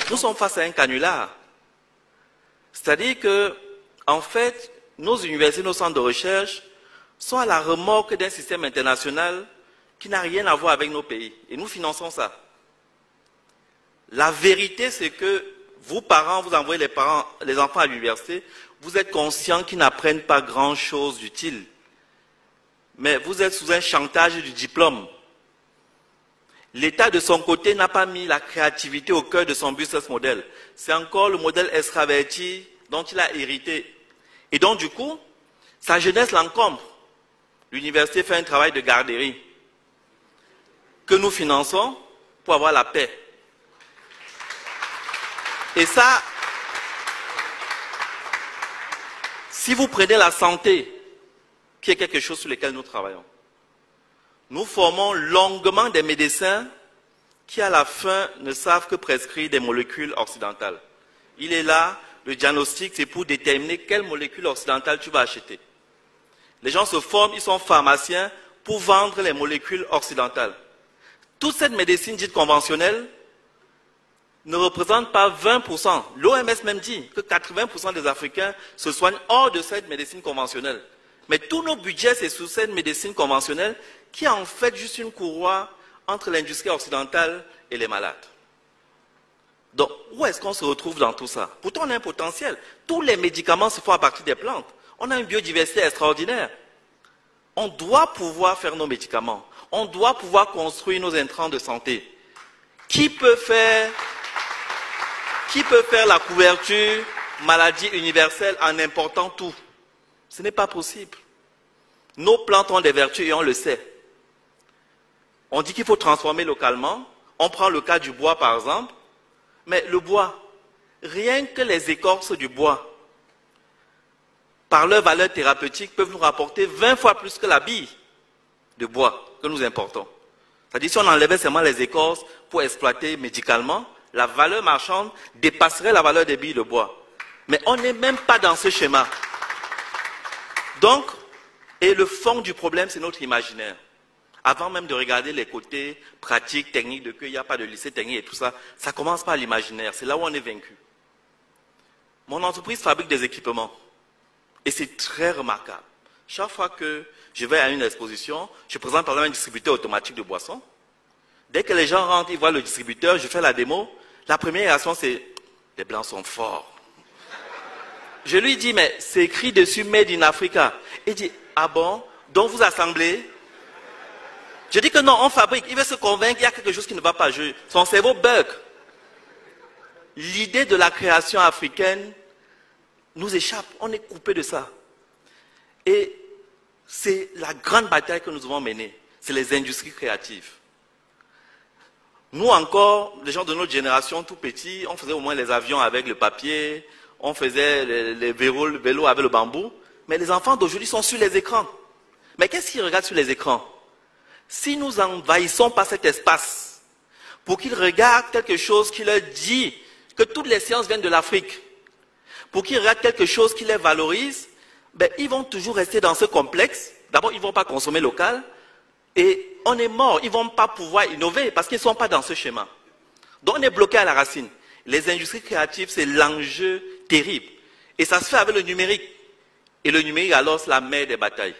nous sommes face à un canular. C'est-à-dire que, en fait, nos universités, nos centres de recherche sont à la remorque d'un système international qui n'a rien à voir avec nos pays. Et nous finançons ça. La vérité, c'est que vous, parents, vous envoyez les enfants à l'université, vous êtes conscients qu'ils n'apprennent pas grand-chose d'utile. Mais vous êtes sous un chantage du diplôme. L'État, de son côté, n'a pas mis la créativité au cœur de son business model. C'est encore le modèle extraverti dont il a hérité. Et donc, du coup, sa jeunesse l'encombre. L'université fait un travail de garderie que nous finançons pour avoir la paix. Et ça, si vous prenez la santé, qui est quelque chose sur lequel nous travaillons, nous formons longuement des médecins qui, à la fin, ne savent que prescrire des molécules occidentales. Il est là, le diagnostic, c'est pour déterminer quelle molécule occidentale tu vas acheter. Les gens se forment, ils sont pharmaciens pour vendre les molécules occidentales. Toute cette médecine dite conventionnelle ne représente pas 20%. L'OMS même dit que 80% des Africains se soignent hors de cette médecine conventionnelle. Mais tous nos budgets, c'est sous cette médecine conventionnelle qui est en fait juste une courroie entre l'industrie occidentale et les malades. Donc, où est-ce qu'on se retrouve dans tout ça? Pourtant, on a un potentiel. Tous les médicaments se font à partir des plantes. On a une biodiversité extraordinaire. On doit pouvoir faire nos médicaments. On doit pouvoir construire nos intrants de santé. Qui peut faire la couverture maladie universelle en important tout? Ce n'est pas possible. Nos plantes ont des vertus et on le sait. On dit qu'il faut transformer localement. On prend le cas du bois par exemple. Mais le bois, rien que les écorces du bois, par leur valeur thérapeutique, peuvent nous rapporter 20 fois plus que la bille de bois que nous importons. C'est-à-dire si on enlevait seulement les écorces pour exploiter médicalement, la valeur marchande dépasserait la valeur des billes de bois. Mais on n'est même pas dans ce schéma. Donc, et le fond du problème, c'est notre imaginaire. Avant même de regarder les côtés pratiques, techniques, de qu'il n'y a pas de lycée technique et tout ça, ça commence par l'imaginaire. C'est là où on est vaincu. Mon entreprise fabrique des équipements. Et c'est très remarquable. Chaque fois que je vais à une exposition, je présente par exemple un distributeur automatique de boissons. Dès que les gens rentrent, ils voient le distributeur, je fais la démo. La première réaction, c'est « les Blancs sont forts ». Je lui dis « mais c'est écrit dessus « Made in Africa ». Il dit « ah bon, donc vous assemblez ?» Je dis que non, on fabrique. Il veut se convaincre qu'il y a quelque chose qui ne va pas. Son cerveau bug. L'idée de la création africaine nous échappe. On est coupé de ça. Et c'est la grande bataille que nous devons mener. C'est les industries créatives. Nous encore, les gens de notre génération, tout petits, on faisait au moins les avions avec le papier, on faisait les vélos avec le bambou. Mais les enfants d'aujourd'hui sont sur les écrans. Mais qu'est-ce qu'ils regardent sur les écrans? Si nous n'envahissons pas cet espace pour qu'ils regardent quelque chose qui leur dit que toutes les sciences viennent de l'Afrique, pour qu'ils regardent quelque chose qui les valorise, ben, ils vont toujours rester dans ce complexe. D'abord, ils ne vont pas consommer local et on est mort. Ils ne vont pas pouvoir innover parce qu'ils ne sont pas dans ce schéma. Donc, on est bloqué à la racine. Les industries créatives, c'est l'enjeu terrible. Et ça se fait avec le numérique. Et le numérique, alors, c'est la mère des batailles.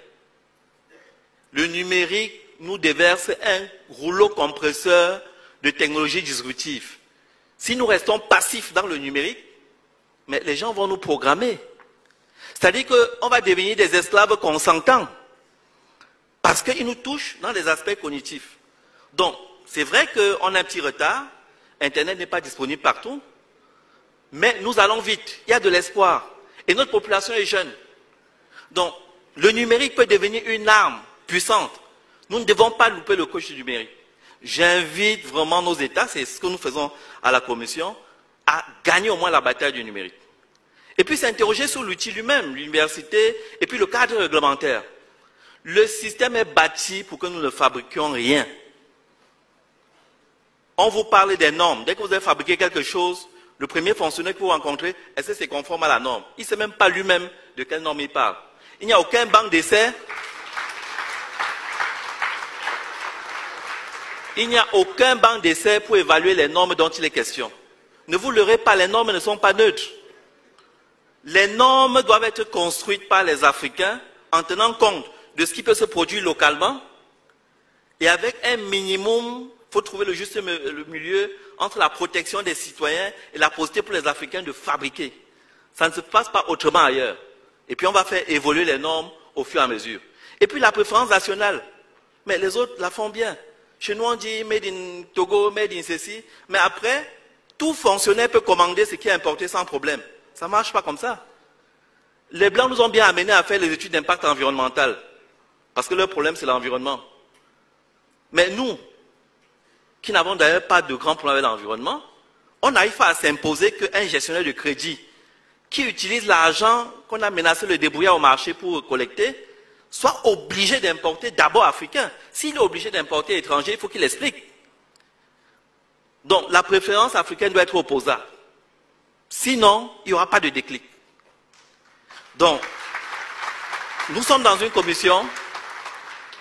Le numérique nous déverse un rouleau compresseur de technologies disruptives. Si nous restons passifs dans le numérique, mais les gens vont nous programmer. C'est-à-dire qu'on va devenir des esclaves consentants. Parce qu'ils nous touchent dans les aspects cognitifs. Donc, c'est vrai qu'on a un petit retard. Internet n'est pas disponible partout. Mais nous allons vite. Il y a de l'espoir. Et notre population est jeune. Donc, le numérique peut devenir une arme puissante. Nous ne devons pas louper le coche du numérique. J'invite vraiment nos États, c'est ce que nous faisons à la Commission, à gagner au moins la bataille du numérique. Et puis s'interroger sur l'outil lui-même, l'université, et puis le cadre réglementaire. Le système est bâti pour que nous ne fabriquions rien. On vous parle des normes. Dès que vous avez fabriqué quelque chose, le premier fonctionnaire que vous rencontrez, est-ce que c'est conforme à la norme? Il ne sait même pas lui-même de quelle norme il parle. Il n'y a aucun banc d'essai. Il n'y a aucun banc d'essai pour évaluer les normes dont il est question. ne vous leurrez pas, les normes ne sont pas neutres. Les normes doivent être construites par les Africains en tenant compte de ce qui peut se produire localement et avec un minimum, il faut trouver le juste milieu entre la protection des citoyens et la possibilité pour les Africains de fabriquer. Ça ne se passe pas autrement ailleurs. Et puis on va faire évoluer les normes au fur et à mesure. Et puis la préférence nationale. Mais les autres la font bien. Chez nous on dit made in Togo, made in ceci. Mais après, tout fonctionnaire peut commander ce qui est importé sans problème. Ça ne marche pas comme ça. Les Blancs nous ont bien amenés à faire les études d'impact environnemental. Parce que leur problème c'est l'environnement. Mais nous, qui n'avons d'ailleurs pas de grands problèmes avec l'environnement, on n'arrive pas à s'imposer qu'un gestionnaire de crédit qui utilise l'argent qu'on a menacé le débrouillard au marché pour collecter, soit obligé d'importer d'abord africain. S'il est obligé d'importer étranger, il faut qu'il explique. Donc la préférence africaine doit être opposable. Sinon, il n'y aura pas de déclic. Donc, nous sommes dans une commission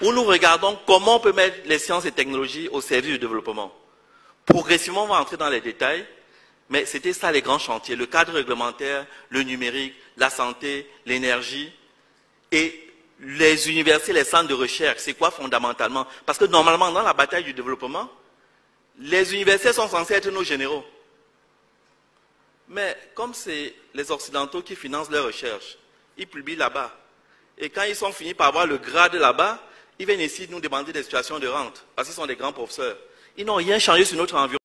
où nous regardons comment on peut mettre les sciences et technologies au service du développement. Progressivement, on va entrer dans les détails, mais c'était ça les grands chantiers, le cadre réglementaire, le numérique, la santé, l'énergie et les universités, les centres de recherche. C'est quoi fondamentalement? Parce que normalement, dans la bataille du développement, les universités sont censées être nos généraux. Mais comme c'est les Occidentaux qui financent leurs recherches, ils publient là-bas. Et quand ils sont finis par avoir le grade là-bas, ils viennent ici nous demander des situations de rente, parce qu'ils sont des grands professeurs. Ils n'ont rien changé sur notre environnement.